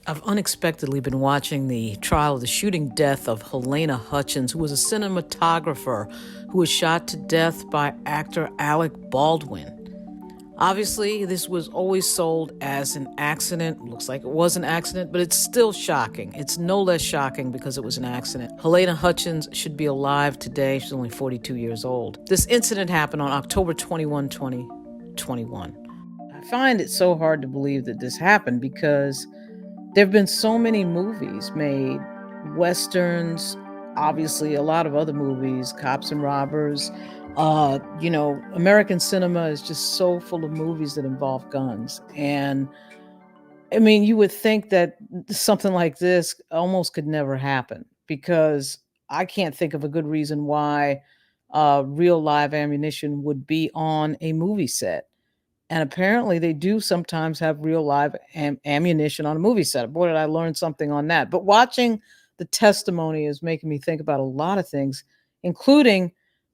I've unexpectedly been watching the trial of the shooting death of Halyna Hutchins, who was a cinematographer who was shot to death by actor Alec Baldwin. Obviously, this was always sold as an accident. Looks like it was an accident, but it's still shocking. It's no less shocking because it was an accident. Halyna Hutchins should be alive today. She's only 42 years old. This incident happened on October 21, 2021. I find it so hard to believe that this happened because there have been so many movies made, westerns, obviously a lot of other movies, cops and robbers. American cinema is just so full of movies that involve guns. And I mean, you would think that something like this almost could never happen because I can't think of a good reason why real live ammunition would be on a movie set. And apparently they do sometimes have real live ammunition on a movie set. Boy, did I learn something on that. But watching the testimony is making me think about a lot of things, including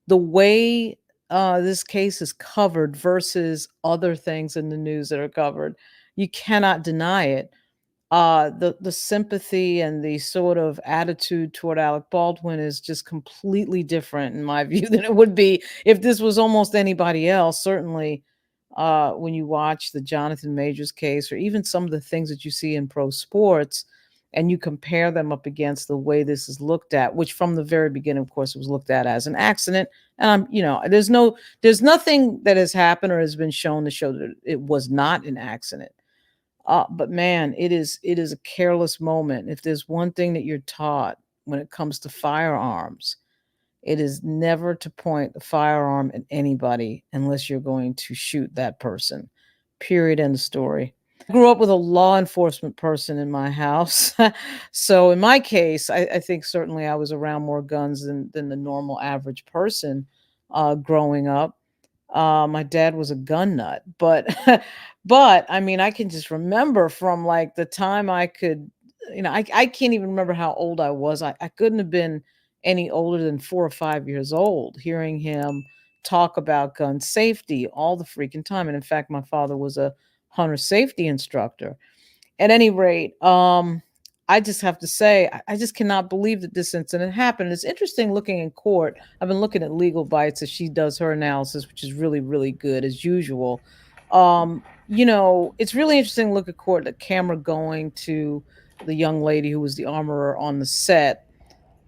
the way this case is covered versus other things in the news that are covered. You cannot deny it. The sympathy and the sort of attitude toward Alec Baldwin is just completely different in my view than it would be if this was almost anybody else. Certainly, when you watch the Jonathan Majors case, or even some of the things that you see in pro sports, and you compare them up against the way this is looked at, which from the very beginning, of course, it was looked at as an accident. And there's nothing that has happened or has been shown to show that it was not an accident. But man, it is a careless moment. If there's one thing that you're taught when it comes to firearms, it is never to point a firearm at anybody unless you're going to shoot that person. Period. End of story. I grew up with a law enforcement person in my house. So in my case, I think certainly I was around more guns than the normal average person growing up. My dad was a gun nut, but but I mean, I can just remember from like the time I could, I can't even remember how old I was. I couldn't have been any older than 4 or 5 years old, hearing him talk about gun safety all the freaking time. And in fact, my father was a hunter safety instructor. At any rate, I just have to say, I just cannot believe that this incident happened. It's interesting looking in court. I've been looking at Legal Bites as she does her analysis, which is really, really good as usual. It's really interesting to look at court, the camera going to the young lady who was the armorer on the set.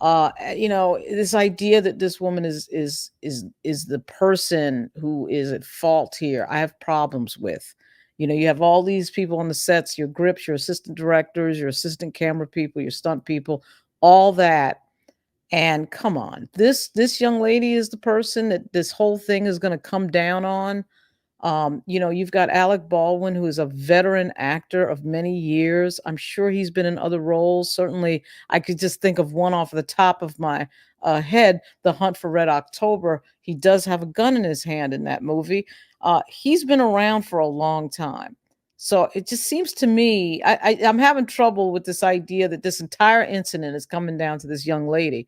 This idea that this woman is the person who is at fault here, I have problems with. You have all these people on the sets, your grips, your assistant directors, your assistant camera people, your stunt people, all that. And come on, this young lady is the person that this whole thing is going to come down on. You've got Alec Baldwin, who is a veteran actor of many years. I'm sure he's been in other roles. Certainly, I could just think of one off the top of my head, The Hunt for Red October. He does have a gun in his hand in that movie. He's been around for a long time. So it just seems to me, I'm having trouble with this idea that this entire incident is coming down to this young lady.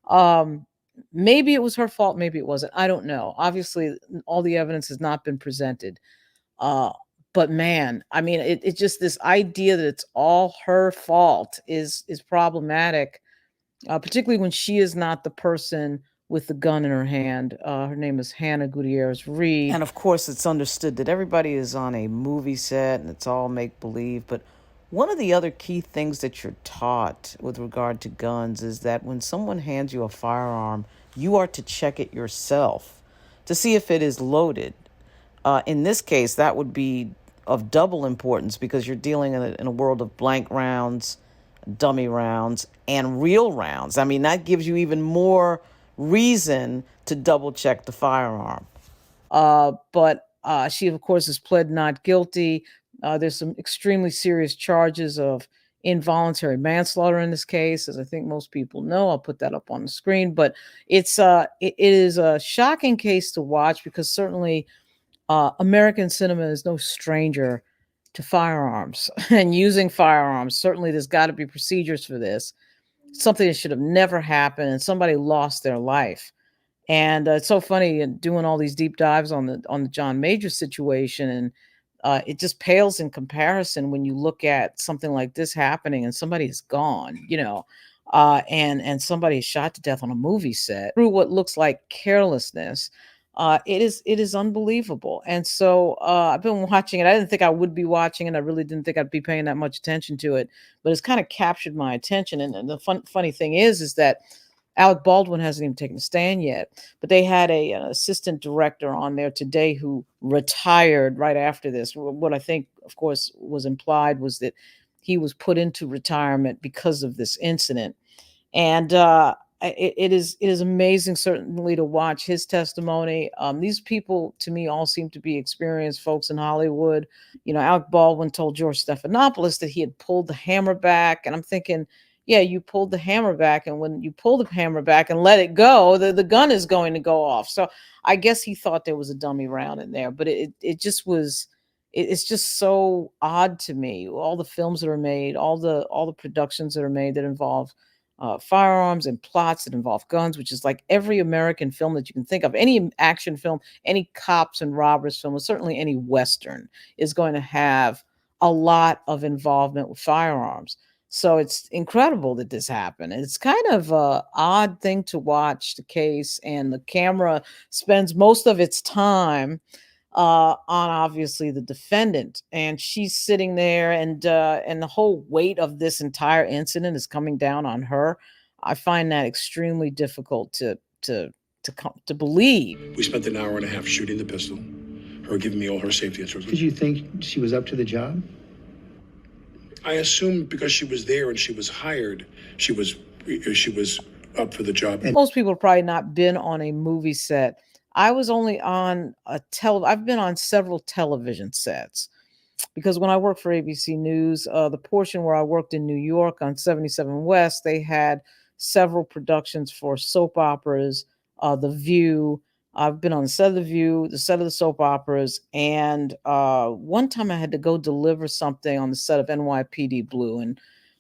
Um, Maybe it was her fault, maybe it wasn't. I don't know. Obviously, all the evidence has not been presented. Uh, but man, I mean, it just this idea that it's all her fault is problematic, particularly when she is not the person with the gun in her hand. Her name is Hannah Gutierrez-Reed. And of course, it's understood that everybody is on a movie set and it's all make believe. But one of the other key things that you're taught with regard to guns is that when someone hands you a firearm, you are to check it yourself to see if it is loaded. In this case, that would be of double importance because you're dealing in a world of blank rounds, dummy rounds, and real rounds. I mean, that gives you even more reason to double check the firearm. But she, of course, has pled not guilty. There's some extremely serious charges of involuntary manslaughter in this case, as I think most people know. I'll put that up on the screen. But it is a shocking case to watch because certainly American cinema is no stranger to firearms and using firearms. Certainly, there's got to be procedures for this. Something that should have never happened, and somebody lost their life. And it's so funny doing all these deep dives on the John Major situation, and it just pales in comparison when you look at something like this happening and somebody is gone, and somebody is shot to death on a movie set through what looks like carelessness. It is unbelievable. And so I've been watching it. I didn't think I would be watching it. I really didn't think I'd be paying that much attention to it, but it's kind of captured my attention. And the funny thing is that Alec Baldwin hasn't even taken a stand yet, but they had an assistant director on there today who retired right after this. What I think, of course, was implied was that he was put into retirement because of this incident. And it is amazing, certainly, to watch his testimony. These people, to me, all seem to be experienced folks in Hollywood. Alec Baldwin told George Stephanopoulos that he had pulled the hammer back, and I'm thinking, yeah, you pulled the hammer back, and when you pull the hammer back and let it go, the gun is going to go off. So I guess he thought there was a dummy round in there, but it just was. It's just so odd to me. All the films that are made, all the productions that are made that involve firearms and plots that involve guns, which is like every American film that you can think of, any action film, any cops and robbers film, or certainly any Western is going to have a lot of involvement with firearms. So it's incredible that this happened. It's kind of a odd thing to watch the case, and the camera spends most of its time on obviously the defendant, and she's sitting there, and the whole weight of this entire incident is coming down on her. I find that extremely difficult to believe. We spent an hour and a half shooting the pistol, her giving me all her safety instructions. Did you think she was up to the job? I assumed because she was there and she was hired, she was up for the job. Most people have probably not been on a movie set. I was only on I've been on several television sets, because when I worked for ABC News, the portion where I worked in New York on 77 West, they had several productions for soap operas, The View. I've been on the set of The View, the set of the soap operas, and one time I had to go deliver something on the set of NYPD Blue, and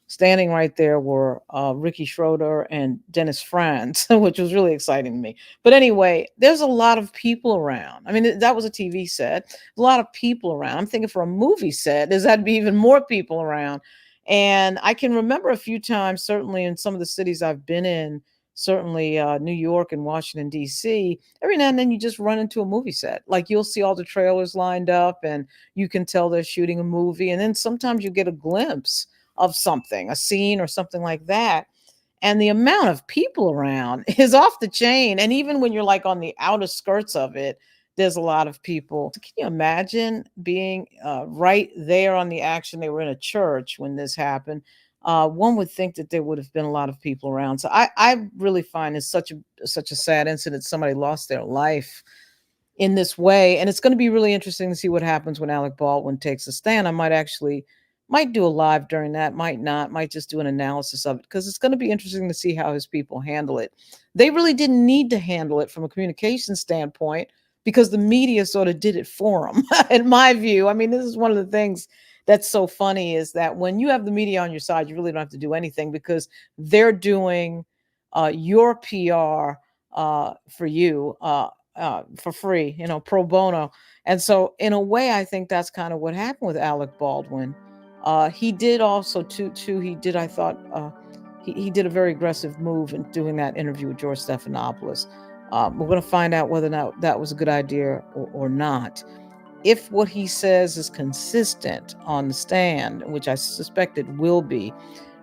standing right there were Ricky Schroeder and Dennis Franz, which was really exciting to me. But anyway, there's a lot of people around. I mean, that was a TV set, a lot of people around. I'm thinking for a movie set, there's had to be even more people around. And I can remember a few times, certainly in some of the cities I've been in, certainly New York and Washington, D.C., every now and then you just run into a movie set. Like you'll see all the trailers lined up and you can tell they're shooting a movie. And then sometimes you get a glimpse of something, a scene or something like that. And the amount of people around is off the chain. And even when you're like on the outer skirts of it, there's a lot of people. So can you imagine being right there on the action? They were in a church when this happened. One would think that there would have been a lot of people around. So I really find it's such a sad incident. Somebody lost their life in this way. And it's going to be really interesting to see what happens when Alec Baldwin takes a stand. I might do a live during that, might not, might just do an analysis of it, because it's going to be interesting to see how his people handle it. They really didn't need to handle it from a communication standpoint, because the media sort of did it for them, in my view. I mean, this is one of the things that's so funny, is that when you have the media on your side, you really don't have to do anything, because they're doing your PR for you for free, pro bono. And so in a way, I think that's kind of what happened with Alec Baldwin. He did also too. He did. I thought he did a very aggressive move in doing that interview with George Stephanopoulos. We're going to find out whether or not that was a good idea or not. If what he says is consistent on the stand, which I suspect it will be,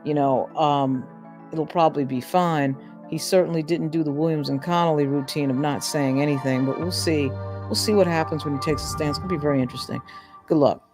it'll probably be fine. He certainly didn't do the Williams and Connolly routine of not saying anything, but we'll see. We'll see what happens when he takes a stand. It's going to be very interesting. Good luck.